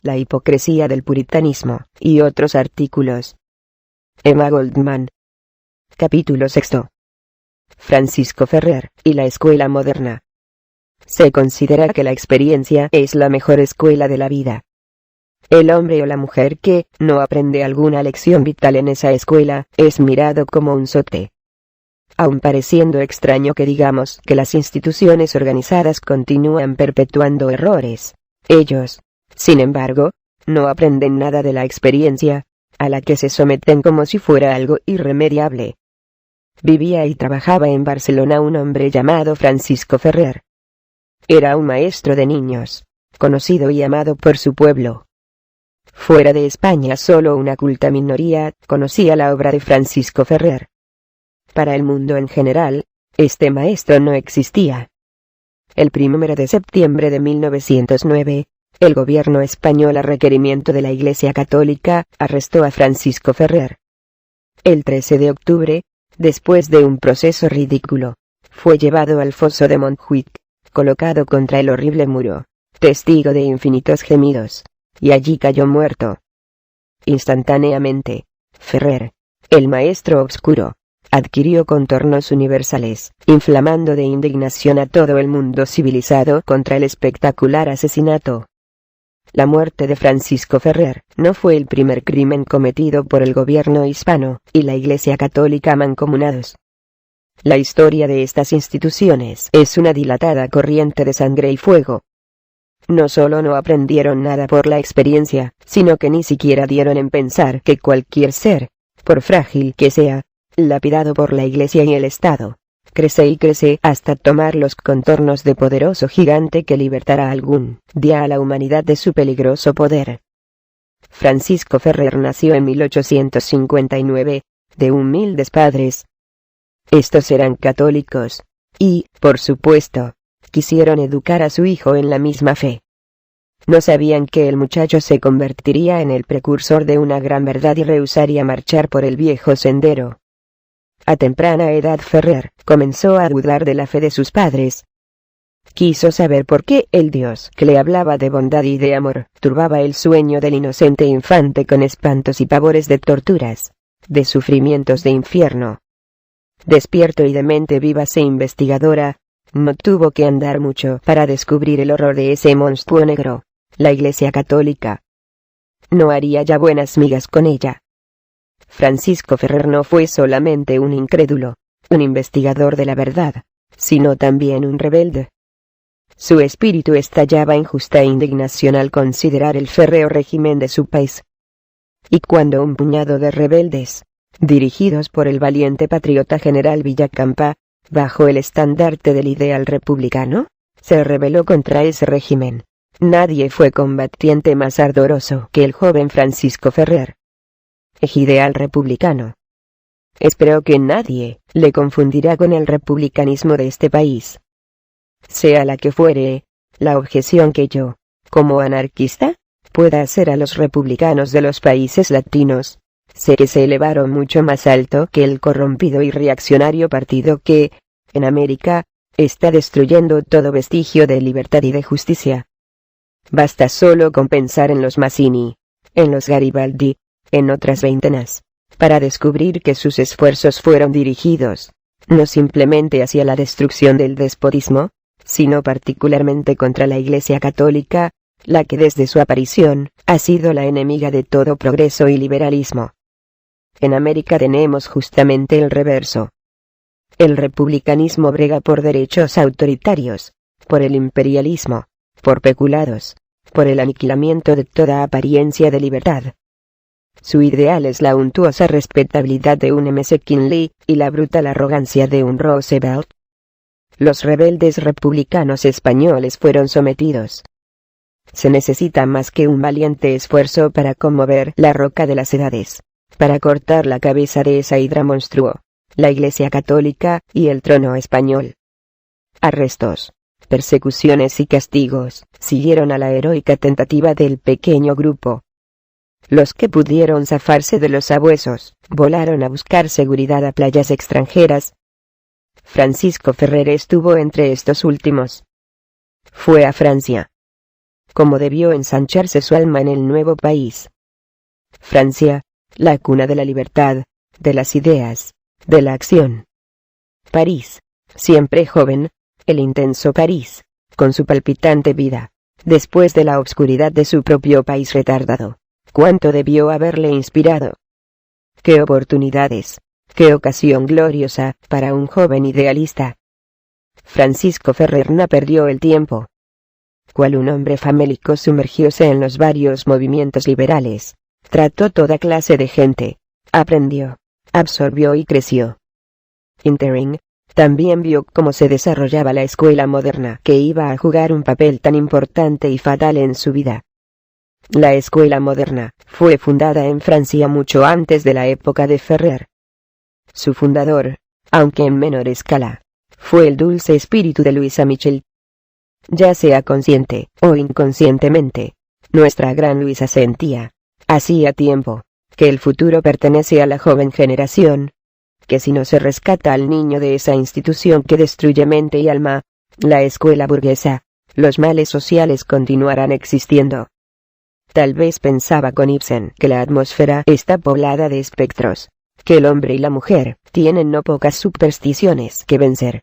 La hipocresía del puritanismo, y otros artículos. Emma Goldman. Capítulo 6. Francisco Ferrer, y la escuela moderna. Se considera que la experiencia es la mejor escuela de la vida. El hombre o la mujer que no aprende alguna lección vital en esa escuela, es mirado como un sote. Aun pareciendo extraño que digamos que las instituciones organizadas continúan perpetuando errores, ellos, sin embargo, no aprenden nada de la experiencia, a la que se someten como si fuera algo irremediable. Vivía y trabajaba en Barcelona un hombre llamado Francisco Ferrer. Era un maestro de niños, conocido y amado por su pueblo. Fuera de España solo una culta minoría conocía la obra de Francisco Ferrer. Para el mundo en general, este maestro no existía. El 1 de septiembre de 1909, el gobierno español a requerimiento de la Iglesia Católica, arrestó a Francisco Ferrer. El 13 de octubre, después de un proceso ridículo, fue llevado al foso de Montjuïc, colocado contra el horrible muro, testigo de infinitos gemidos, y allí cayó muerto. Instantáneamente, Ferrer, el maestro obscuro, adquirió contornos universales, inflamando de indignación a todo el mundo civilizado contra el espectacular asesinato. La muerte de Francisco Ferrer no fue el primer crimen cometido por el gobierno hispano y la Iglesia Católica mancomunados. La historia de estas instituciones es una dilatada corriente de sangre y fuego. No solo no aprendieron nada por la experiencia, sino que ni siquiera dieron en pensar que cualquier ser, por frágil que sea, lapidado por la Iglesia y el Estado, crece y crece hasta tomar los contornos de poderoso gigante que libertará algún día a la humanidad de su peligroso poder. Francisco Ferrer nació en 1859, de humildes padres. Estos eran católicos, y, por supuesto, quisieron educar a su hijo en la misma fe. No sabían que el muchacho se convertiría en el precursor de una gran verdad y rehusaría marchar por el viejo sendero. A temprana edad Ferrer comenzó a dudar de la fe de sus padres. Quiso saber por qué el Dios que le hablaba de bondad y de amor turbaba el sueño del inocente infante con espantos y pavores de torturas, de sufrimientos de infierno. Despierto y de mente viva e investigadora, no tuvo que andar mucho para descubrir el horror de ese monstruo negro, la Iglesia Católica. No haría ya buenas migas con ella. Francisco Ferrer no fue solamente un incrédulo, un investigador de la verdad, sino también un rebelde. Su espíritu estallaba en justa indignación al considerar el férreo régimen de su país. Y cuando un puñado de rebeldes, dirigidos por el valiente patriota general Villacampa, bajo el estandarte del ideal republicano, se rebeló contra ese régimen, nadie fue combatiente más ardoroso que el joven Francisco Ferrer. Ideal republicano. Espero que nadie le confundirá con el republicanismo de este país. Sea la que fuere, la objeción que yo, como anarquista, pueda hacer a los republicanos de los países latinos, sé que se elevaron mucho más alto que el corrompido y reaccionario partido que, en América, está destruyendo todo vestigio de libertad y de justicia. Basta solo con pensar en los Mazzini, en los Garibaldi, en otras veintenas, para descubrir que sus esfuerzos fueron dirigidos, no simplemente hacia la destrucción del despotismo, sino particularmente contra la Iglesia Católica, la que desde su aparición, ha sido la enemiga de todo progreso y liberalismo. En América tenemos justamente el reverso. El republicanismo brega por derechos autoritarios, por el imperialismo, por peculados, por el aniquilamiento de toda apariencia de libertad. Su ideal es la untuosa respetabilidad de un McKinley y la brutal arrogancia de un Roosevelt. Los rebeldes republicanos españoles fueron sometidos. Se necesita más que un valiente esfuerzo para conmover la roca de las edades, para cortar la cabeza de esa hidra monstruo, la Iglesia Católica y el trono español. Arrestos, persecuciones y castigos siguieron a la heroica tentativa del pequeño grupo. Los que pudieron zafarse de los sabuesos, volaron a buscar seguridad a playas extranjeras. Francisco Ferrer estuvo entre estos últimos. Fue a Francia. cómo debió ensancharse su alma en el nuevo país. Francia, la cuna de la libertad, de las ideas, de la acción. París, siempre joven, el intenso París, con su palpitante vida, después de la obscuridad de su propio país retardado. ¿Cuánto debió haberle inspirado? ¡Qué oportunidades! ¡Qué ocasión gloriosa para un joven idealista! Francisco Ferrer no perdió el tiempo. Cual un hombre famélico sumergióse en los varios movimientos liberales. Trató toda clase de gente. Aprendió, absorbió y creció. Entering, también vio cómo se desarrollaba la escuela moderna que iba a jugar un papel tan importante y fatal en su vida. La escuela moderna fue fundada en Francia mucho antes de la época de Ferrer. Su fundador, aunque en menor escala, fue el dulce espíritu de Louisa Michel. Ya sea consciente o inconscientemente, nuestra gran Luisa sentía, hacía tiempo, que el futuro pertenece a la joven generación, que si no se rescata al niño de esa institución que destruye mente y alma, la escuela burguesa, los males sociales continuarán existiendo. Tal vez pensaba con Ibsen que la atmósfera está poblada de espectros, que el hombre y la mujer tienen no pocas supersticiones que vencer.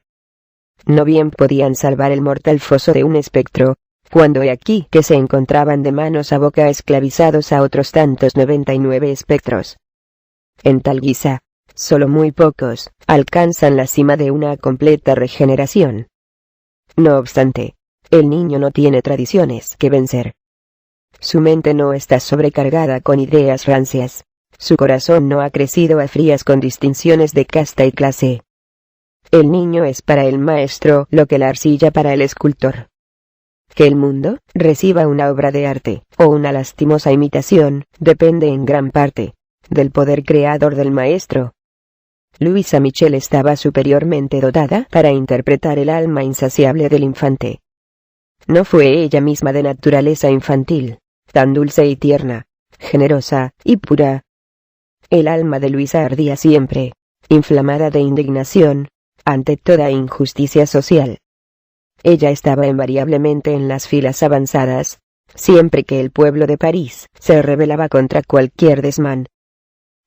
No bien podían salvar el mortal foso de un espectro, cuando he aquí que se encontraban de manos a boca esclavizados a otros tantos 99 espectros. En tal guisa, solo muy pocos alcanzan la cima de una completa regeneración. No obstante, el niño no tiene tradiciones que vencer. Su mente no está sobrecargada con ideas rancias. Su corazón no ha crecido a frías con distinciones de casta y clase. El niño es para el maestro lo que la arcilla para el escultor. Que el mundo reciba una obra de arte, o una lastimosa imitación, depende en gran parte del poder creador del maestro. Louisa Michel estaba superiormente dotada para interpretar el alma insaciable del infante. No fue ella misma de naturaleza infantil, tan dulce y tierna, generosa y pura. El alma de Luisa ardía siempre, inflamada de indignación, ante toda injusticia social. Ella estaba invariablemente en las filas avanzadas, siempre que el pueblo de París se rebelaba contra cualquier desmán.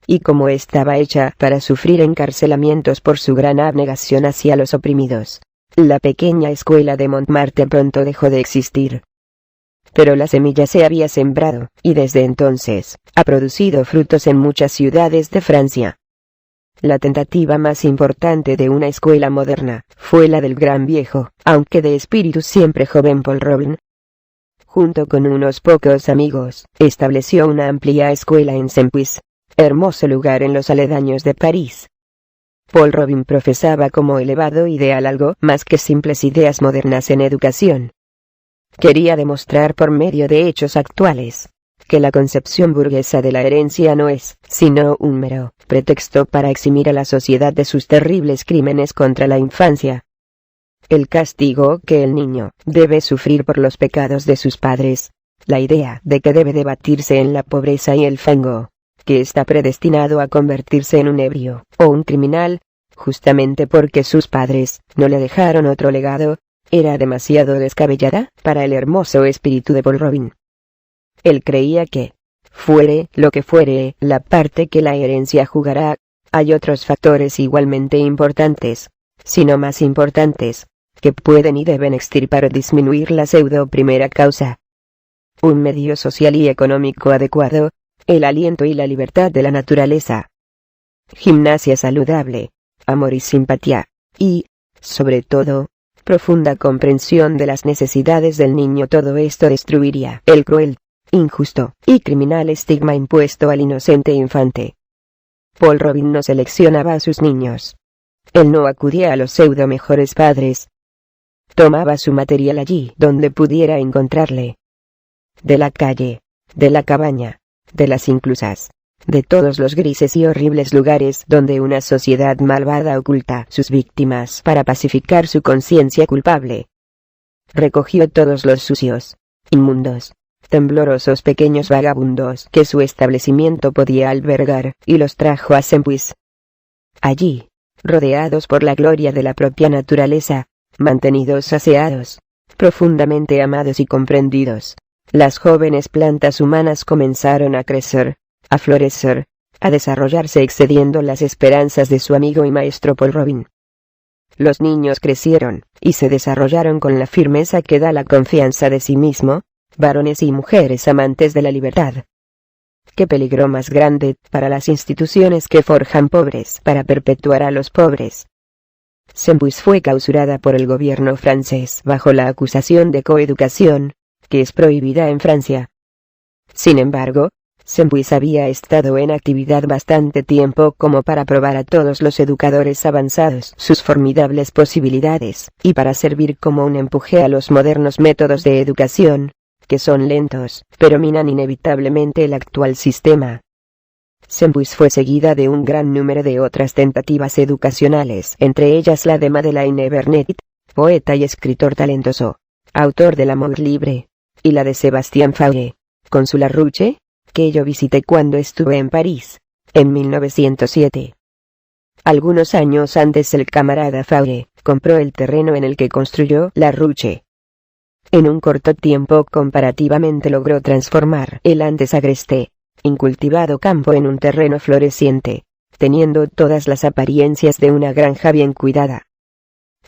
Y como estaba hecha para sufrir encarcelamientos por su gran abnegación hacia los oprimidos, la pequeña escuela de Montmartre pronto dejó de existir. Pero la semilla se había sembrado, y desde entonces, ha producido frutos en muchas ciudades de Francia. La tentativa más importante de una escuela moderna, fue la del gran viejo, aunque de espíritu siempre joven Paul Robin. Junto con unos pocos amigos, estableció una amplia escuela en Saint-Puy, hermoso lugar en los aledaños de París. Paul Robin profesaba como elevado ideal algo más que simples ideas modernas en educación. Quería demostrar por medio de hechos actuales, que la concepción burguesa de la herencia no es, sino un mero pretexto para eximir a la sociedad de sus terribles crímenes contra la infancia. El castigo que el niño debe sufrir por los pecados de sus padres, la idea de que debe debatirse en la pobreza y el fango, que está predestinado a convertirse en un ebrio o un criminal, justamente porque sus padres no le dejaron otro legado, era demasiado descabellada para el hermoso espíritu de Paul Robin. Él creía que, fuere lo que fuere la parte que la herencia jugará, hay otros factores igualmente importantes, sino más importantes, que pueden y deben extirpar o disminuir la pseudo primera causa. Un medio social y económico adecuado, el aliento y la libertad de la naturaleza. Gimnasia saludable, amor y simpatía, y, sobre todo, profunda comprensión de las necesidades del niño. Todo esto destruiría el cruel, injusto y criminal estigma impuesto al inocente infante. Paul Robin no seleccionaba a sus niños. Él no acudía a los pseudo mejores padres. Tomaba su material allí donde pudiera encontrarle. De la calle, de la cabaña, de las inclusas, de todos los grises y horribles lugares donde una sociedad malvada oculta sus víctimas para pacificar su conciencia culpable. Recogió todos los sucios, inmundos, temblorosos pequeños vagabundos que su establecimiento podía albergar, y los trajo a Saint-Puy. Allí, rodeados por la gloria de la propia naturaleza, mantenidos aseados, profundamente amados y comprendidos, las jóvenes plantas humanas comenzaron a crecer, a florecer, a desarrollarse excediendo las esperanzas de su amigo y maestro Paul Robin. Los niños crecieron, y se desarrollaron con la firmeza que da la confianza de sí mismo, varones y mujeres amantes de la libertad. ¿Qué peligro más grande para las instituciones que forjan pobres para perpetuar a los pobres? Sembuis fue clausurada por el gobierno francés bajo la acusación de coeducación, que es prohibida en Francia. Sin embargo, Sembuis había estado en actividad bastante tiempo como para probar a todos los educadores avanzados sus formidables posibilidades, y para servir como un empuje a los modernos métodos de educación, que son lentos, pero minan inevitablemente el actual sistema. Sembuis fue seguida de un gran número de otras tentativas educacionales, entre ellas la de Madeleine Bernet, poeta y escritor talentoso, autor del Amor Libre, y la de Sébastien Faure, con su La Ruche, que yo visité cuando estuve en París, en 1907. Algunos años antes el camarada Faure compró el terreno en el que construyó La Ruche. En un corto tiempo comparativamente logró transformar el antes agreste, incultivado campo en un terreno floreciente, teniendo todas las apariencias de una granja bien cuidada.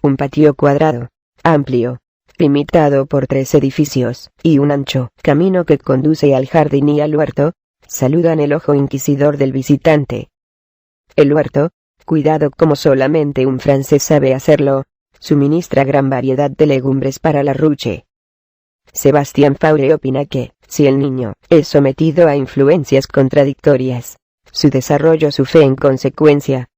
Un patio cuadrado, amplio, limitado por 3 edificios, y un ancho camino que conduce al jardín y al huerto, saludan el ojo inquisidor del visitante. El huerto, cuidado como solamente un francés sabe hacerlo, suministra gran variedad de legumbres para La Ruche. Sébastien Faure opina que, si el niño es sometido a influencias contradictorias, su desarrollo sufre en consecuencia.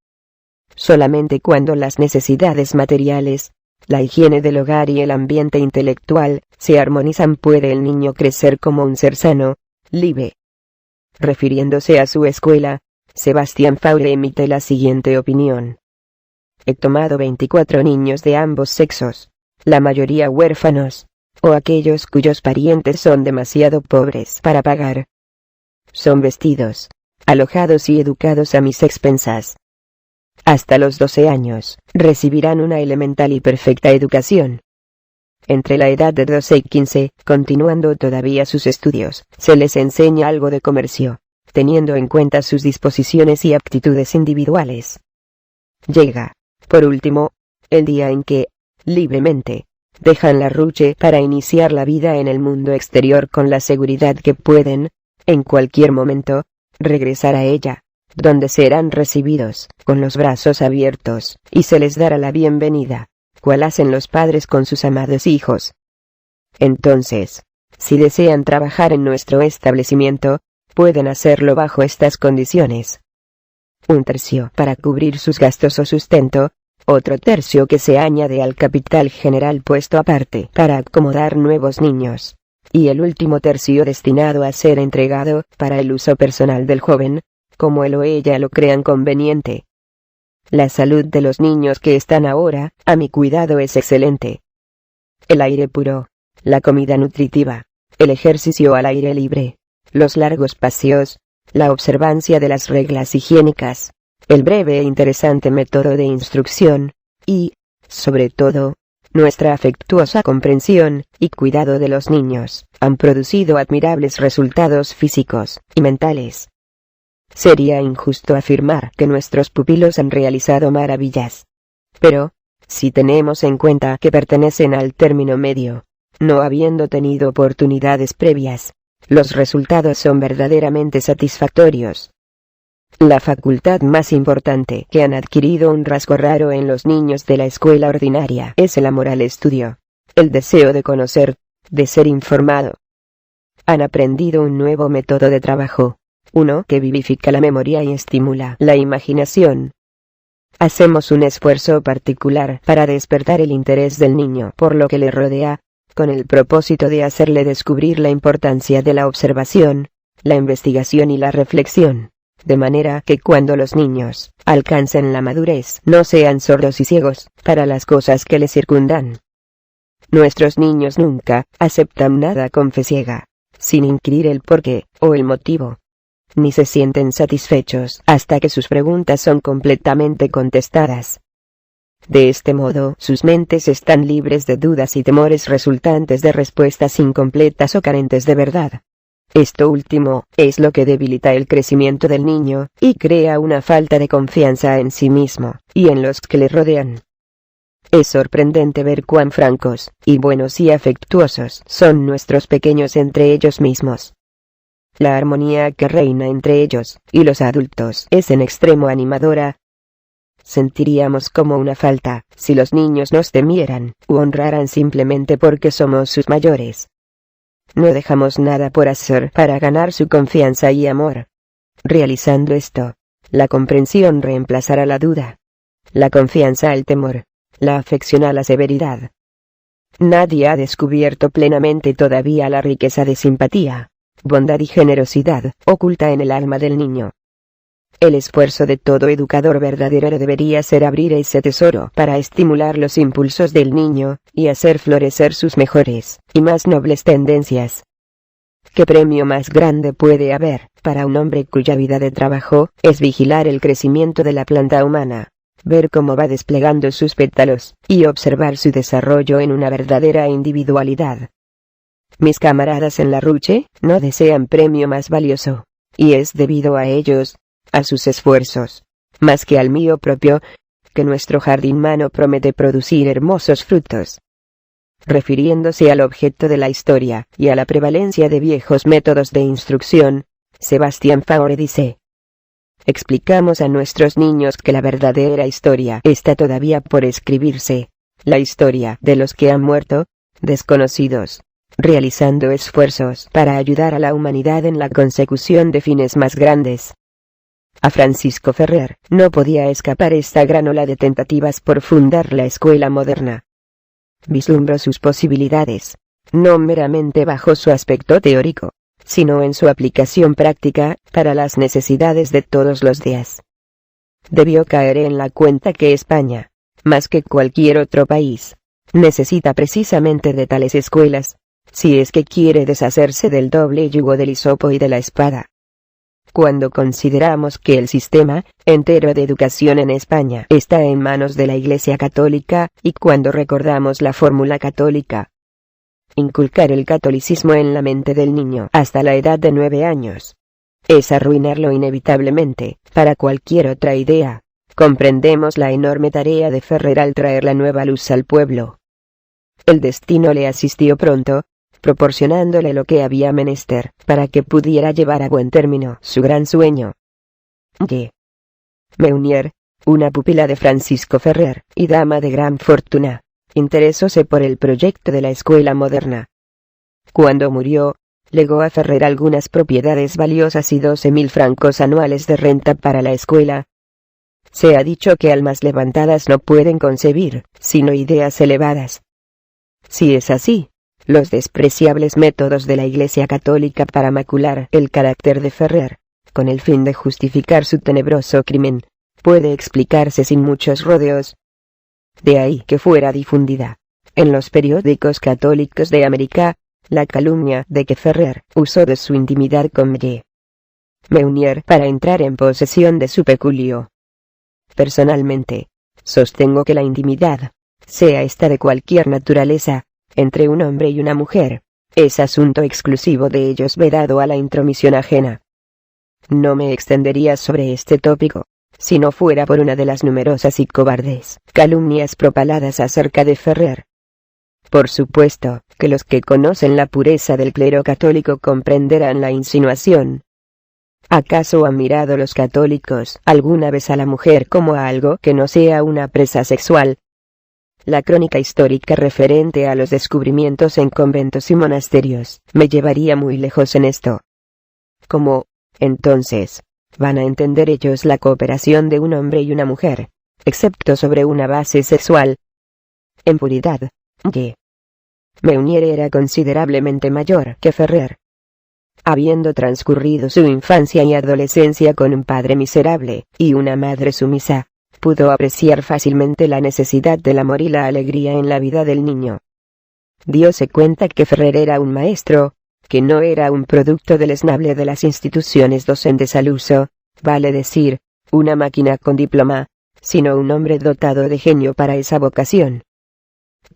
Solamente cuando las necesidades materiales, la higiene del hogar y el ambiente intelectual se armonizan puede el niño crecer como un ser sano, libre. Refiriéndose a su escuela, Sébastien Faure emite la siguiente opinión. He tomado 24 niños de ambos sexos, la mayoría huérfanos, o aquellos cuyos parientes son demasiado pobres para pagar. Son vestidos, alojados y educados a mis expensas. Hasta los 12 años, recibirán una elemental y perfecta educación. Entre la edad de 12 y 15, continuando todavía sus estudios, se les enseña algo de comercio, teniendo en cuenta sus disposiciones y aptitudes individuales. Llega, por último, el día en que, libremente, dejan La Ruche para iniciar la vida en el mundo exterior con la seguridad que pueden, en cualquier momento, regresar a ella, donde serán recibidos con los brazos abiertos, y se les dará la bienvenida, cual hacen los padres con sus amados hijos. Entonces, si desean trabajar en nuestro establecimiento, pueden hacerlo bajo estas condiciones. 1/3 para cubrir sus gastos o sustento, otro 1/3 que se añade al capital general puesto aparte para acomodar nuevos niños, y el último 1/3 destinado a ser entregado para el uso personal del joven, como él o ella lo crean conveniente. La salud de los niños que están ahora a mi cuidado es excelente. El aire puro, la comida nutritiva, el ejercicio al aire libre, los largos paseos, la observancia de las reglas higiénicas, el breve e interesante método de instrucción, y, sobre todo, nuestra afectuosa comprensión y cuidado de los niños, han producido admirables resultados físicos y mentales. Sería injusto afirmar que nuestros pupilos han realizado maravillas. Pero, si tenemos en cuenta que pertenecen al término medio, no habiendo tenido oportunidades previas, los resultados son verdaderamente satisfactorios. La facultad más importante que han adquirido un rasgo raro en los niños de la escuela ordinaria es el amor al estudio, el deseo de conocer, de ser informado. Han aprendido un nuevo método de trabajo, uno que vivifica la memoria y estimula la imaginación. Hacemos un esfuerzo particular para despertar el interés del niño por lo que le rodea, con el propósito de hacerle descubrir la importancia de la observación, la investigación y la reflexión, de manera que cuando los niños alcancen la madurez no sean sordos y ciegos para las cosas que les circundan. Nuestros niños nunca aceptan nada con fe ciega, sin inquirir el porqué o el motivo, ni se sienten satisfechos hasta que sus preguntas son completamente contestadas. De este modo, sus mentes están libres de dudas y temores resultantes de respuestas incompletas o carentes de verdad. Esto último, es lo que debilita el crecimiento del niño, y crea una falta de confianza en sí mismo, y en los que le rodean. Es sorprendente ver cuán francos, y buenos y afectuosos son nuestros pequeños entre ellos mismos. La armonía que reina entre ellos, y los adultos, es en extremo animadora. Sentiríamos como una falta, si los niños nos temieran, u honraran simplemente porque somos sus mayores. No dejamos nada por hacer para ganar su confianza y amor. Realizando esto, la comprensión reemplazará la duda, la confianza al temor, la afección a la severidad. Nadie ha descubierto plenamente todavía la riqueza de simpatía, bondad y generosidad oculta en el alma del niño. El esfuerzo de todo educador verdadero debería ser abrir ese tesoro para estimular los impulsos del niño, y hacer florecer sus mejores y más nobles tendencias. ¿Qué premio más grande puede haber para un hombre cuya vida de trabajo es vigilar el crecimiento de la planta humana, ver cómo va desplegando sus pétalos, y observar su desarrollo en una verdadera individualidad? Mis camaradas en la Ruche no desean premio más valioso, y es debido a ellos, a sus esfuerzos, más que al mío propio, que nuestro jardín humano promete producir hermosos frutos. Refiriéndose al objeto de la historia, y a la prevalencia de viejos métodos de instrucción, Sebastián Faure dice: explicamos a nuestros niños que la verdadera historia está todavía por escribirse, la historia de los que han muerto, desconocidos, realizando esfuerzos para ayudar a la humanidad en la consecución de fines más grandes. A Francisco Ferrer no podía escapar esta gran ola de tentativas por fundar la escuela moderna. Vislumbró sus posibilidades, no meramente bajo su aspecto teórico, sino en su aplicación práctica, para las necesidades de todos los días. Debió caer en la cuenta que España, más que cualquier otro país, necesita precisamente de tales escuelas, si es que quiere deshacerse del doble yugo del hisopo y de la espada. Cuando consideramos que el sistema entero de educación en España está en manos de la Iglesia Católica, y cuando recordamos la fórmula católica: inculcar el catolicismo en la mente del niño hasta la edad de 9 años, es arruinarlo inevitablemente, para cualquier otra idea, comprendemos la enorme tarea de Ferrer al traer la nueva luz al pueblo. El destino le asistió pronto, proporcionándole lo que había menester, para que pudiera llevar a buen término su gran sueño. Y. Meunier, una pupila de Francisco Ferrer, y dama de gran fortuna, interesóse por el proyecto de la escuela moderna. Cuando murió, legó a Ferrer algunas propiedades valiosas y 12.000 francos anuales de renta para la escuela. Se ha dicho que almas levantadas no pueden concebir, sino ideas elevadas. Si es así, los despreciables métodos de la Iglesia Católica para macular el carácter de Ferrer, con el fin de justificar su tenebroso crimen, puede explicarse sin muchos rodeos. De ahí que fuera difundida, en los periódicos católicos de América, la calumnia de que Ferrer usó de su intimidad con Meunier para entrar en posesión de su peculio. Personalmente, sostengo que la intimidad, sea esta de cualquier naturaleza, entre un hombre y una mujer, es asunto exclusivo de ellos, vedado a la intromisión ajena. No me extendería sobre este tópico, si no fuera por una de las numerosas y cobardes calumnias propaladas acerca de Ferrer. Por supuesto, que los que conocen la pureza del clero católico comprenderán la insinuación. ¿Acaso han mirado los católicos alguna vez a la mujer como a algo que no sea una presa sexual? La crónica histórica referente a los descubrimientos en conventos y monasterios me llevaría muy lejos en esto. ¿Cómo, entonces, van a entender ellos la cooperación de un hombre y una mujer, excepto sobre una base sexual? En puridad, y. Meunier era considerablemente mayor que Ferrer. Habiendo transcurrido su infancia y adolescencia con un padre miserable y una madre sumisa, pudo apreciar fácilmente la necesidad del amor y la alegría en la vida del niño. Diose cuenta que Ferrer era un maestro, que no era un producto del esnable de las instituciones docentes al uso, vale decir, una máquina con diploma, sino un hombre dotado de genio para esa vocación.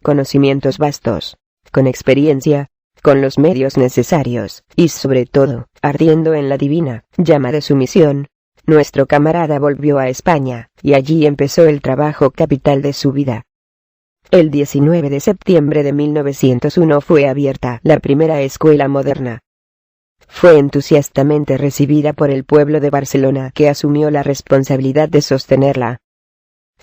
Conocimientos vastos, con experiencia, con los medios necesarios, y sobre todo, ardiendo en la divina llama de su misión, nuestro camarada volvió a España, y allí empezó el trabajo capital de su vida. El 19 de septiembre de 1901 fue abierta la primera escuela moderna. Fue entusiastamente recibida por el pueblo de Barcelona, que asumió la responsabilidad de sostenerla.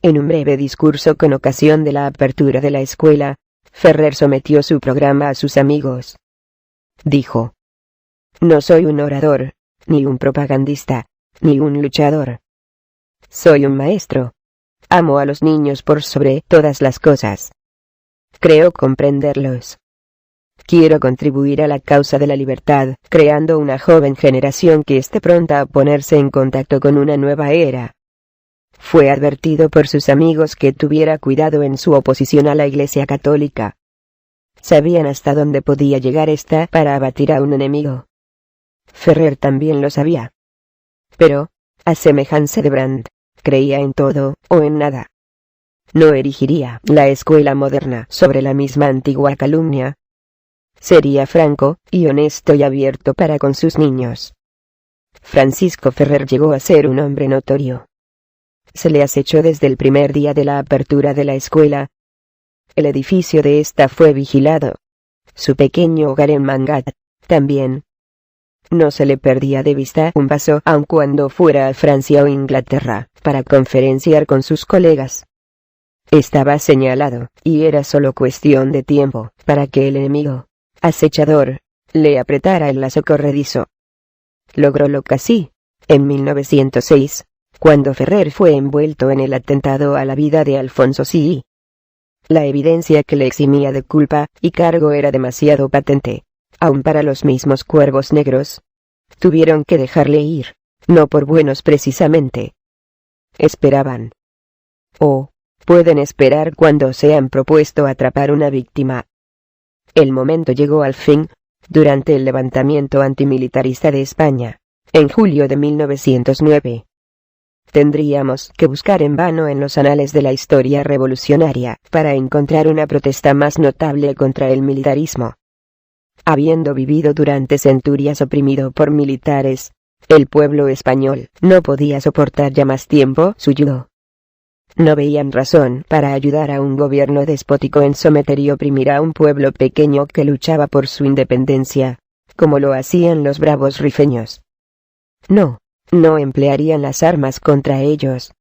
En un breve discurso con ocasión de la apertura de la escuela, Ferrer sometió su programa a sus amigos. Dijo: «No soy un orador, ni un propagandista, ni un luchador. Soy un maestro. Amo a los niños por sobre todas las cosas. Creo comprenderlos. Quiero contribuir a la causa de la libertad, creando una joven generación que esté pronta a ponerse en contacto con una nueva era». Fue advertido por sus amigos que tuviera cuidado en su oposición a la Iglesia Católica. Sabían hasta dónde podía llegar esta para abatir a un enemigo. Ferrer también lo sabía. Pero, a semejanza de Brandt, creía en todo o en nada. No erigiría la escuela moderna sobre la misma antigua calumnia. Sería franco y honesto y abierto para con sus niños. Francisco Ferrer llegó a ser un hombre notorio. Se le acechó desde el primer día de la apertura de la escuela. El edificio de esta fue vigilado. Su pequeño hogar en Mangat, también. No se le perdía de vista un paso aun cuando fuera a Francia o Inglaterra, para conferenciar con sus colegas. Estaba señalado, y era solo cuestión de tiempo, para que el enemigo, acechador, le apretara el lazo corredizo. Logrólo casi, en 1906, cuando Ferrer fue envuelto en el atentado a la vida de Alfonso Xi. La evidencia que le eximía de culpa y cargo era demasiado patente, aun para los mismos cuervos negros. Tuvieron que dejarle ir, no por buenos precisamente. Esperaban. O, pueden esperar cuando se han propuesto atrapar una víctima. El momento llegó al fin, durante el levantamiento antimilitarista de España, en julio de 1909. Tendríamos que buscar en vano en los anales de la historia revolucionaria para encontrar una protesta más notable contra el militarismo. Habiendo vivido durante centurias oprimido por militares, el pueblo español no podía soportar ya más tiempo su yugo. No veían razón para ayudar a un gobierno despótico en someter y oprimir a un pueblo pequeño que luchaba por su independencia, como lo hacían los bravos rifeños. No emplearían las armas contra ellos.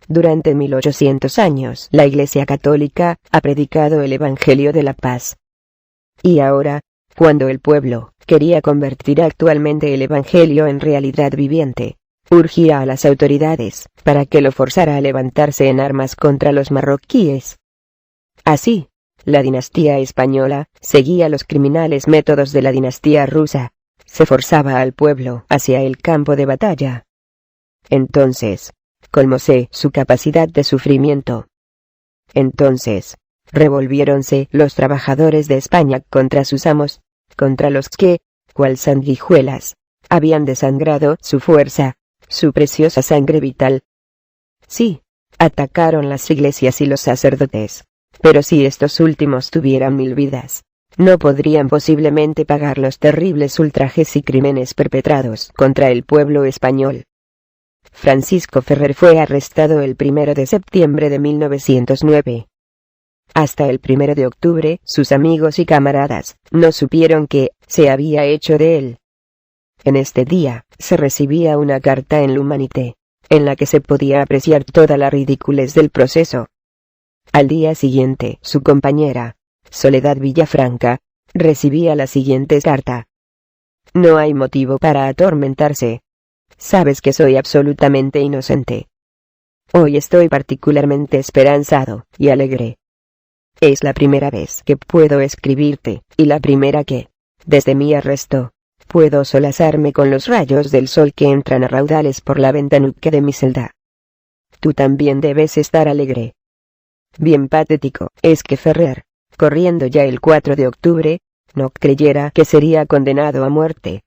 Durante 1800 años la Iglesia Católica ha predicado el Evangelio de la paz. Y ahora, cuando el pueblo quería convertir actualmente el Evangelio en realidad viviente, urgía a las autoridades para que lo forzara a levantarse en armas contra los marroquíes. Así, la dinastía española seguía los criminales métodos de la dinastía rusa. Se forzaba al pueblo hacia el campo de batalla. Entonces, colmóse su capacidad de sufrimiento. Entonces, revolviéronse los trabajadores de España contra sus amos, contra los que, cual sanguijuelas, habían desangrado su fuerza, su preciosa sangre vital. Sí, atacaron las iglesias y los sacerdotes, pero si estos últimos tuvieran 1000 vidas, no podrían posiblemente pagar los terribles ultrajes y crímenes perpetrados contra el pueblo español. Francisco Ferrer fue arrestado el 1 de septiembre de 1909. Hasta el 1 de octubre, sus amigos y camaradas no supieron qué se había hecho de él. En este día, se recibía una carta en l'Humanité, en la que se podía apreciar toda la ridiculez del proceso. Al día siguiente, su compañera, Soledad Villafranca, recibía la siguiente carta. No hay motivo para atormentarse. Sabes que soy absolutamente inocente. Hoy estoy particularmente esperanzado y alegre. Es la primera vez que puedo escribirte, y la primera que, desde mi arresto, puedo solazarme con los rayos del sol que entran a raudales por la ventanuca de mi celda. Tú también debes estar alegre. Bien patético es que Ferrer, corriendo ya el 4 de octubre, no creyera que sería condenado a muerte.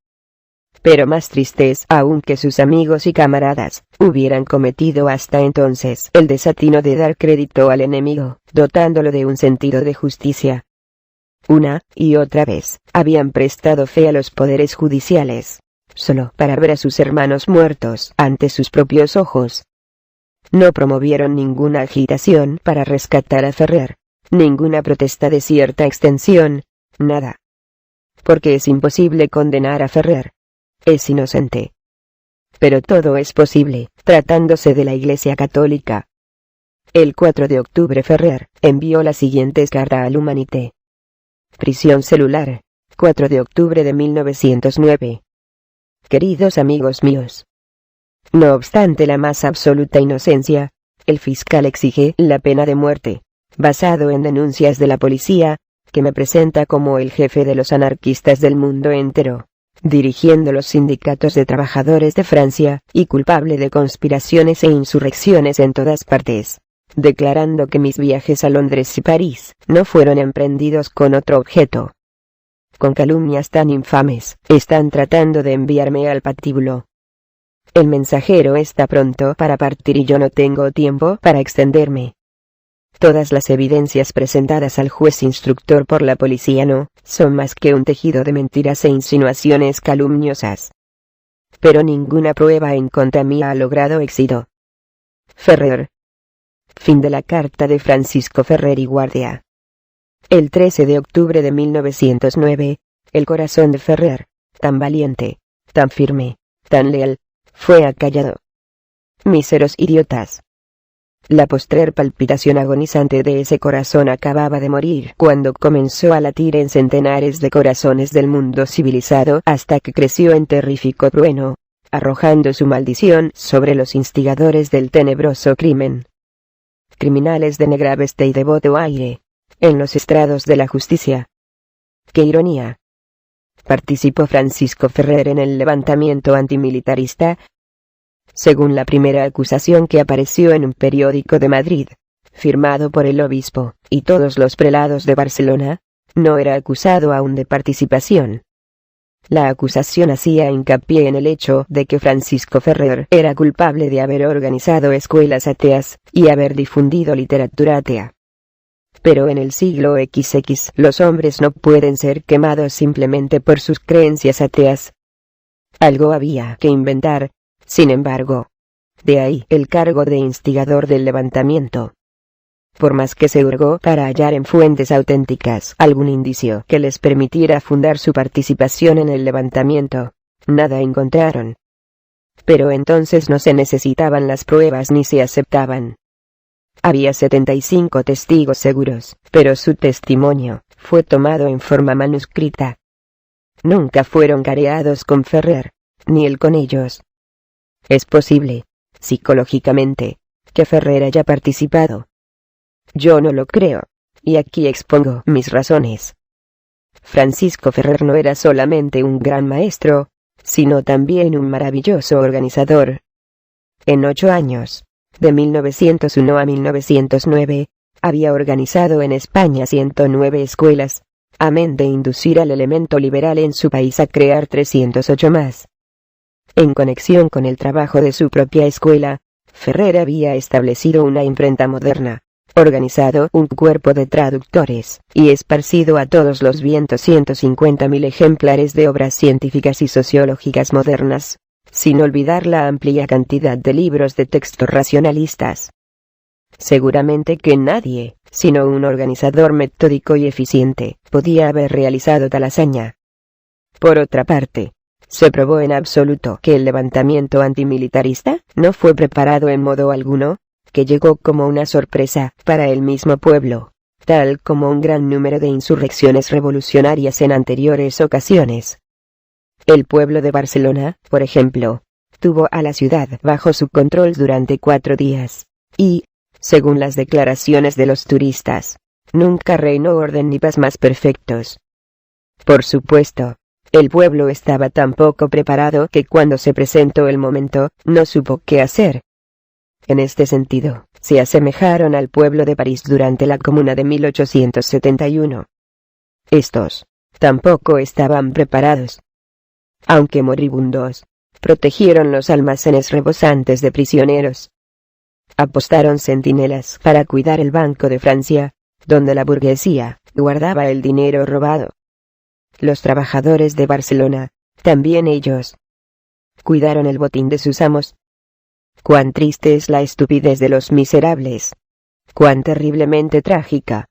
pero más tristes aún que sus amigos y camaradas hubieran cometido hasta entonces el desatino de dar crédito al enemigo, dotándolo de un sentido de justicia. Una y otra vez habían prestado fe a los poderes judiciales, solo para ver a sus hermanos muertos ante sus propios ojos. No promovieron ninguna agitación para rescatar a Ferrer, ninguna protesta de cierta extensión, nada. Porque es imposible condenar a Ferrer. Es inocente. Pero todo es posible, tratándose de la Iglesia Católica. El 4 de octubre Ferrer envió la siguiente carta al Humanité. Prisión celular, 4 de octubre de 1909. Queridos amigos míos. No obstante la más absoluta inocencia, el fiscal exige la pena de muerte, basado en denuncias de la policía, que me presenta como el jefe de los anarquistas del mundo entero, dirigiendo los sindicatos de trabajadores de Francia, y culpable de conspiraciones e insurrecciones en todas partes, declarando que mis viajes a Londres y París no fueron emprendidos con otro objeto. Con calumnias tan infames, están tratando de enviarme al patíbulo. El mensajero está pronto para partir y yo no tengo tiempo para extenderme. Todas las evidencias presentadas al juez instructor por la policía no son más que un tejido de mentiras e insinuaciones calumniosas. Pero ninguna prueba en contra mía ha logrado éxito. Ferrer. Fin de la carta de Francisco Ferrer y Guardia. El 13 de octubre de 1909, el corazón de Ferrer, tan valiente, tan firme, tan leal, fue acallado. Míseros idiotas. La postrer palpitación agonizante de ese corazón acababa de morir cuando comenzó a latir en centenares de corazones del mundo civilizado hasta que creció en terrífico trueno, arrojando su maldición sobre los instigadores del tenebroso crimen. Criminales de negra veste y devoto aire, en los estrados de la justicia. ¡Qué ironía! ¿Participó Francisco Ferrer en el levantamiento antimilitarista? Según la primera acusación que apareció en un periódico de Madrid, firmado por el obispo y todos los prelados de Barcelona, no era acusado aún de participación. La acusación hacía hincapié en el hecho de que Francisco Ferrer era culpable de haber organizado escuelas ateas y haber difundido literatura atea. Pero en el siglo XX los hombres no pueden ser quemados simplemente por sus creencias ateas. Algo había que inventar, sin embargo. De ahí el cargo de instigador del levantamiento. Por más que se hurgó para hallar en fuentes auténticas algún indicio que les permitiera fundar su participación en el levantamiento, nada encontraron. Pero entonces no se necesitaban las pruebas ni se aceptaban. Había 75 testigos seguros, pero su testimonio fue tomado en forma manuscrita. Nunca fueron careados con Ferrer, ni él con ellos. Es posible, psicológicamente, que Ferrer haya participado. Yo no lo creo, y aquí expongo mis razones. Francisco Ferrer no era solamente un gran maestro, sino también un maravilloso organizador. En 8 años, de 1901 a 1909, había organizado en España 109 escuelas, amén de inducir al elemento liberal en su país a crear 308 más. En conexión con el trabajo de su propia escuela, Ferrer había establecido una imprenta moderna, organizado un cuerpo de traductores, y esparcido a todos los vientos 150.000 ejemplares de obras científicas y sociológicas modernas, sin olvidar la amplia cantidad de libros de texto racionalistas. Seguramente que nadie, sino un organizador metódico y eficiente, podía haber realizado tal hazaña. Por otra parte, se probó en absoluto que el levantamiento antimilitarista no fue preparado en modo alguno, que llegó como una sorpresa para el mismo pueblo, tal como un gran número de insurrecciones revolucionarias en anteriores ocasiones. El pueblo de Barcelona, por ejemplo, tuvo a la ciudad bajo su control durante 4 días, y, según las declaraciones de los turistas, nunca reinó orden ni paz más perfectos. Por supuesto, el pueblo estaba tan poco preparado que cuando se presentó el momento, no supo qué hacer. En este sentido, se asemejaron al pueblo de París durante la Comuna de 1871. Estos tampoco estaban preparados. aunque moribundos, protegieron los almacenes rebosantes de prisioneros. Apostaron centinelas para cuidar el Banco de Francia, donde la burguesía guardaba el dinero robado. Los trabajadores de Barcelona, también ellos, cuidaron el botín de sus amos. Cuán triste es la estupidez de los miserables. Cuán terriblemente trágica.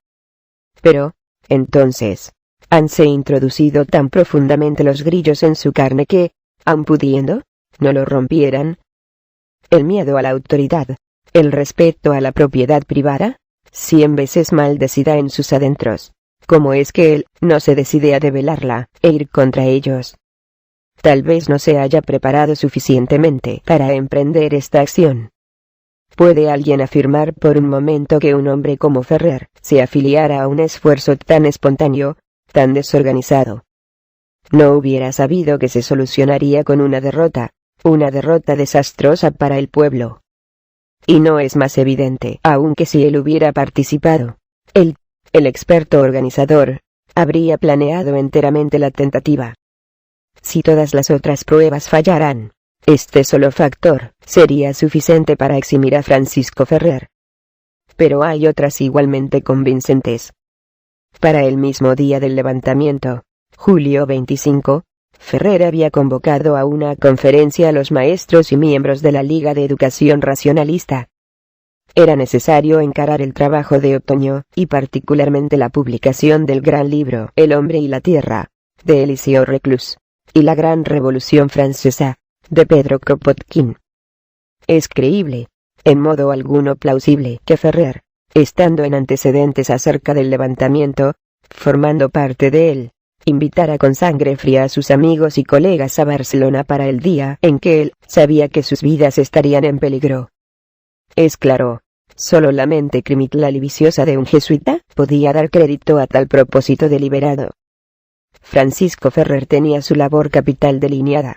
Pero, entonces, hanse introducido tan profundamente los grillos en su carne que, aun pudiendo, no lo rompieran. El miedo a la autoridad, el respeto a la propiedad privada, 100 veces maldecida en sus adentros. ¿Cómo es que él no se decide a debelarla e ir contra ellos? Tal vez no se haya preparado suficientemente para emprender esta acción. ¿Puede alguien afirmar por un momento que un hombre como Ferrer se afiliara a un esfuerzo tan espontáneo, tan desorganizado? No hubiera sabido que se solucionaría con una derrota desastrosa para el pueblo. Y no es más evidente aún que si él hubiera participado, el experto organizador, habría planeado enteramente la tentativa. Si todas las otras pruebas fallaran, este solo factor sería suficiente para eximir a Francisco Ferrer. Pero hay otras igualmente convincentes. Para el mismo día del levantamiento, julio 25, Ferrer había convocado a una conferencia a los maestros y miembros de la Liga de Educación Racionalista. Era necesario encarar el trabajo de otoño, y particularmente la publicación del gran libro El hombre y la tierra, de Eliseo Reclus, y la gran revolución francesa, de Pedro Kropotkin. Es creíble, en modo alguno plausible, que Ferrer, estando en antecedentes acerca del levantamiento, formando parte de él, invitara con sangre fría a sus amigos y colegas a Barcelona para el día en que él sabía que sus vidas estarían en peligro. Es claro, solo la mente criminal y viciosa de un jesuita podía dar crédito a tal propósito deliberado. Francisco Ferrer tenía su labor capital delineada.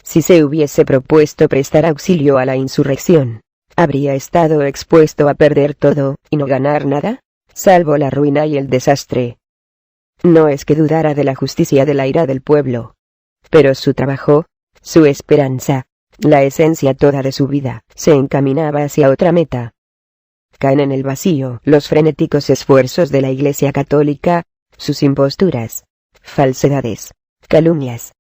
Si se hubiese propuesto prestar auxilio a la insurrección, habría estado expuesto a perder todo y no ganar nada, salvo la ruina y el desastre. No es que dudara de la justicia de la ira del pueblo, pero su trabajo, su esperanza, la esencia toda de su vida, se encaminaba hacia otra meta. Caen en el vacío los frenéticos esfuerzos de la Iglesia Católica, sus imposturas, falsedades, calumnias.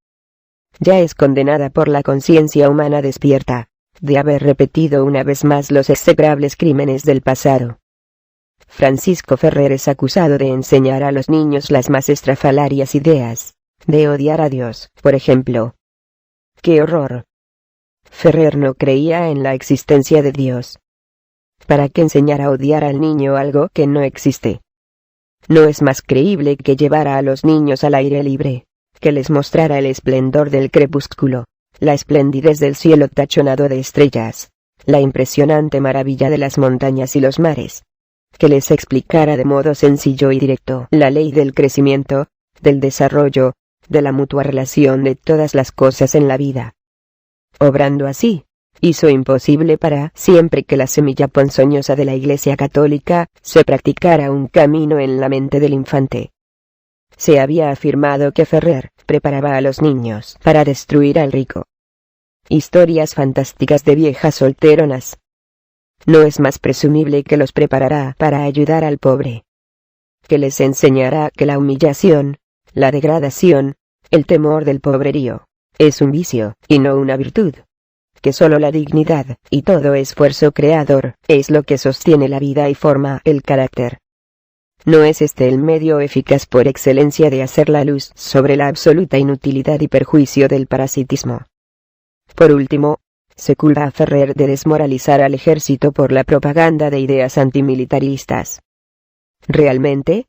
Ya es condenada por la conciencia humana despierta, de haber repetido una vez más los execrables crímenes del pasado. Francisco Ferrer es acusado de enseñar a los niños las más estrafalarias ideas, de odiar a Dios, por ejemplo. ¡Qué horror! Ferrer no creía en la existencia de Dios. ¿Para qué enseñar a odiar al niño algo que no existe? No es más creíble que llevara a los niños al aire libre, que les mostrara el esplendor del crepúsculo, la esplendidez del cielo tachonado de estrellas, la impresionante maravilla de las montañas y los mares, que les explicara de modo sencillo y directo la ley del crecimiento, del desarrollo, de la mutua relación de todas las cosas en la vida. Obrando así, hizo imposible para siempre que la semilla ponzoñosa de la Iglesia Católica se practicara un camino en la mente del infante. Se había afirmado que Ferrer preparaba a los niños para destruir al rico. Historias fantásticas de viejas solteronas. No es más presumible que los preparará para ayudar al pobre. Que les enseñará que la humillación, la degradación, el temor del pobrerío, es un vicio, y no una virtud. Que solo la dignidad, y todo esfuerzo creador, es lo que sostiene la vida y forma el carácter. ¿No es este el medio eficaz por excelencia de hacer la luz sobre la absoluta inutilidad y perjuicio del parasitismo? Por último, se culpa a Ferrer de desmoralizar al ejército por la propaganda de ideas antimilitaristas. ¿Realmente?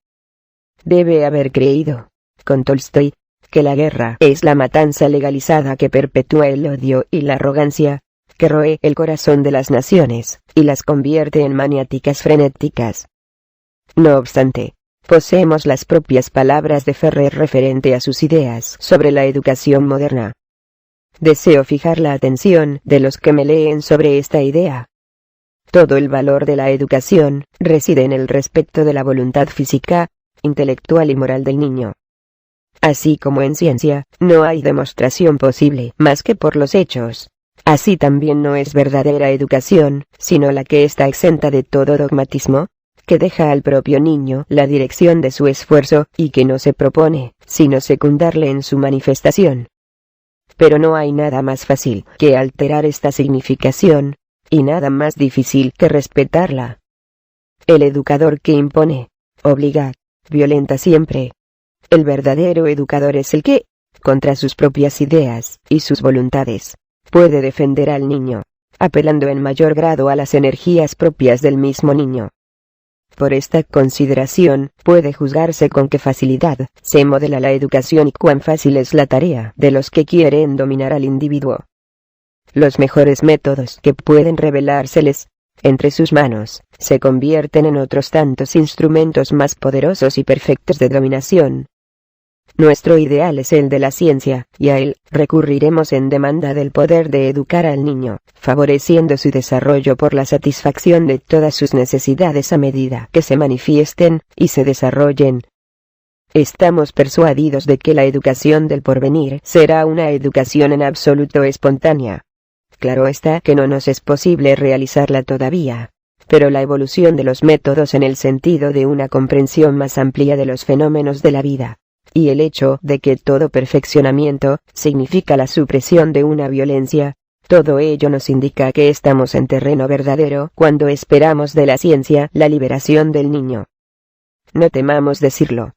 Debe haber creído, con Tolstoy, que la guerra es la matanza legalizada que perpetúa el odio y la arrogancia, que roe el corazón de las naciones, y las convierte en maniáticas frenéticas. No obstante, poseemos las propias palabras de Ferrer referente a sus ideas sobre la educación moderna. Deseo fijar la atención de los que me leen sobre esta idea. Todo el valor de la educación reside en el respeto de la voluntad física, intelectual y moral del niño. Así como en ciencia, no hay demostración posible más que por los hechos. Así también no es verdadera educación, sino la que está exenta de todo dogmatismo, que deja al propio niño la dirección de su esfuerzo y que no se propone, sino secundarle en su manifestación. Pero no hay nada más fácil que alterar esta significación, y nada más difícil que respetarla. El educador que impone, obliga, violenta siempre. El verdadero educador es el que, contra sus propias ideas y sus voluntades, puede defender al niño, apelando en mayor grado a las energías propias del mismo niño. Por esta consideración, puede juzgarse con qué facilidad se modela la educación y cuán fácil es la tarea de los que quieren dominar al individuo. Los mejores métodos que pueden revelárseles entre sus manos se convierten en otros tantos instrumentos más poderosos y perfectos de dominación. Nuestro ideal es el de la ciencia, y a él recurriremos en demanda del poder de educar al niño, favoreciendo su desarrollo por la satisfacción de todas sus necesidades a medida que se manifiesten y se desarrollen. Estamos persuadidos de que la educación del porvenir será una educación en absoluto espontánea. Claro está que no nos es posible realizarla todavía, pero la evolución de los métodos en el sentido de una comprensión más amplia de los fenómenos de la vida, y el hecho de que todo perfeccionamiento significa la supresión de una violencia, todo ello nos indica que estamos en terreno verdadero cuando esperamos de la ciencia la liberación del niño. No temamos decirlo.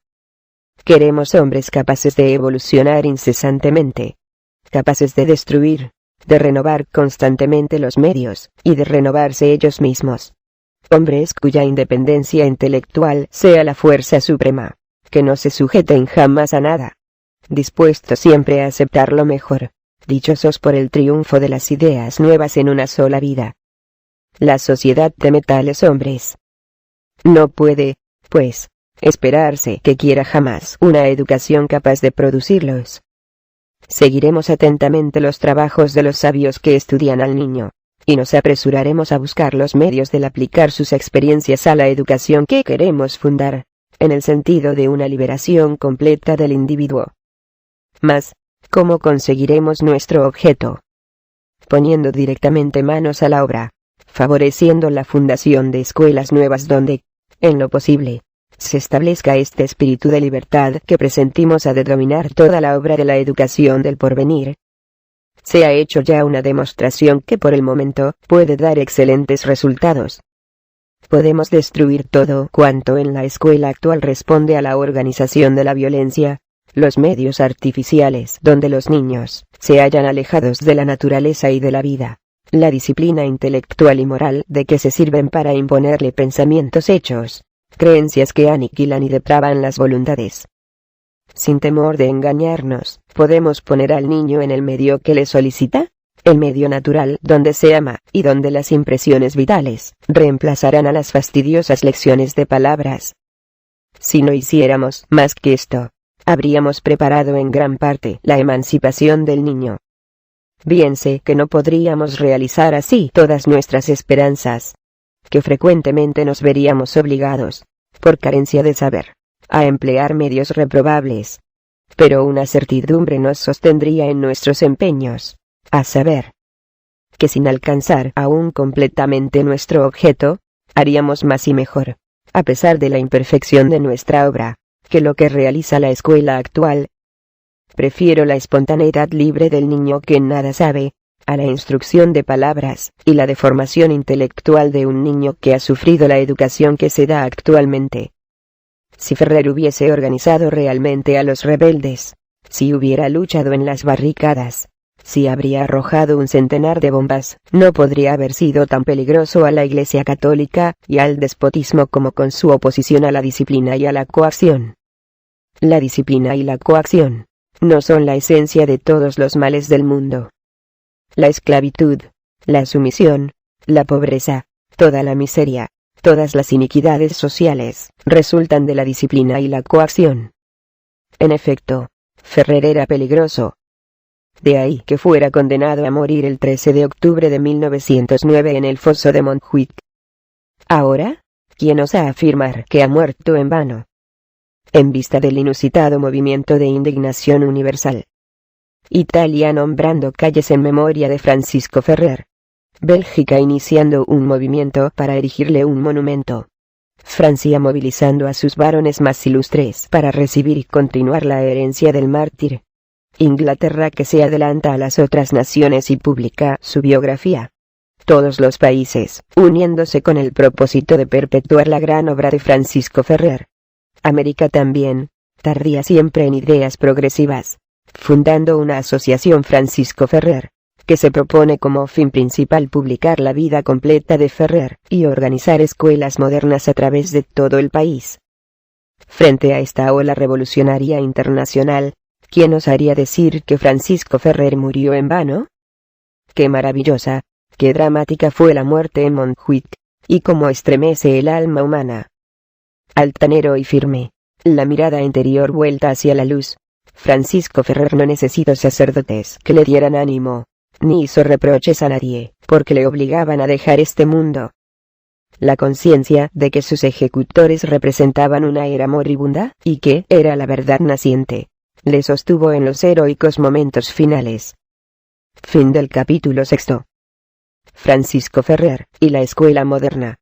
Queremos hombres capaces de evolucionar incesantemente, capaces de destruir, de renovar constantemente los medios, y de renovarse ellos mismos. Hombres cuya independencia intelectual sea la fuerza suprema, que no se sujeten jamás a nada, dispuestos siempre a aceptar lo mejor, dichosos por el triunfo de las ideas nuevas en una sola vida. La sociedad teme tales hombres. No puede, pues, esperarse que quiera jamás una educación capaz de producirlos. Seguiremos atentamente los trabajos de los sabios que estudian al niño, y nos apresuraremos a buscar los medios de aplicar sus experiencias a la educación que queremos fundar, en el sentido de una liberación completa del individuo. Mas, ¿cómo conseguiremos nuestro objeto? Poniendo directamente manos a la obra, favoreciendo la fundación de escuelas nuevas donde, en lo posible, se establezca este espíritu de libertad que presentimos ha de dominar toda la obra de la educación del porvenir. Se ha hecho ya una demostración que por el momento puede dar excelentes resultados. Podemos destruir todo cuanto en la escuela actual responde a la organización de la violencia, los medios artificiales donde los niños se hallan alejados de la naturaleza y de la vida, la disciplina intelectual y moral de que se sirven para imponerle pensamientos hechos, creencias que aniquilan y depravan las voluntades. Sin temor de engañarnos, podemos poner al niño en el medio que le solicita, el medio natural donde se ama y donde las impresiones vitales reemplazarán a las fastidiosas lecciones de palabras. Si no hiciéramos más que esto, habríamos preparado en gran parte la emancipación del niño. Bien sé que no podríamos realizar así todas nuestras esperanzas, que frecuentemente nos veríamos obligados, por carencia de saber, a emplear medios reprobables. Pero una certidumbre nos sostendría en nuestros empeños, a saber, que sin alcanzar aún completamente nuestro objeto, haríamos más y mejor, a pesar de la imperfección de nuestra obra, que lo que realiza la escuela actual. Prefiero la espontaneidad libre del niño que nada sabe, a la instrucción de palabras y la deformación intelectual de un niño que ha sufrido la educación que se da actualmente. Si Ferrer hubiese organizado realmente a los rebeldes, si hubiera luchado en las barricadas, si habría arrojado un centenar de bombas, no podría haber sido tan peligroso a la Iglesia católica y al despotismo como con su oposición a la disciplina y a la coacción. La disciplina y la coacción no son la esencia de todos los males del mundo. La esclavitud, la sumisión, la pobreza, toda la miseria, todas las iniquidades sociales, resultan de la disciplina y la coacción. En efecto, Ferrer era peligroso. De ahí que fuera condenado a morir el 13 de octubre de 1909 en el foso de Montjuic. Ahora, ¿quién osa afirmar que ha muerto en vano? en vista del inusitado movimiento de indignación universal. Italia nombrando calles en memoria de Francisco Ferrer. Bélgica iniciando un movimiento para erigirle un monumento. Francia movilizando a sus varones más ilustres para recibir y continuar la herencia del mártir. Inglaterra que se adelanta a las otras naciones y publica su biografía. Todos los países, uniéndose con el propósito de perpetuar la gran obra de Francisco Ferrer. América también, tardía siempre en ideas progresivas, fundando una asociación Francisco Ferrer, que se propone como fin principal publicar la vida completa de Ferrer y organizar escuelas modernas a través de todo el país. Frente a esta ola revolucionaria internacional, ¿quién osaría decir que Francisco Ferrer murió en vano? Qué maravillosa, qué dramática fue la muerte en Montjuic, y cómo estremece el alma humana. Altanero y firme, la mirada interior vuelta hacia la luz, Francisco Ferrer no necesitó sacerdotes que le dieran ánimo, ni hizo reproches a nadie, porque le obligaban a dejar este mundo. La conciencia de que sus ejecutores representaban una era moribunda, y que era la verdad naciente, le sostuvo en los heroicos momentos finales. Fin del capítulo 6. Francisco Ferrer y la escuela moderna.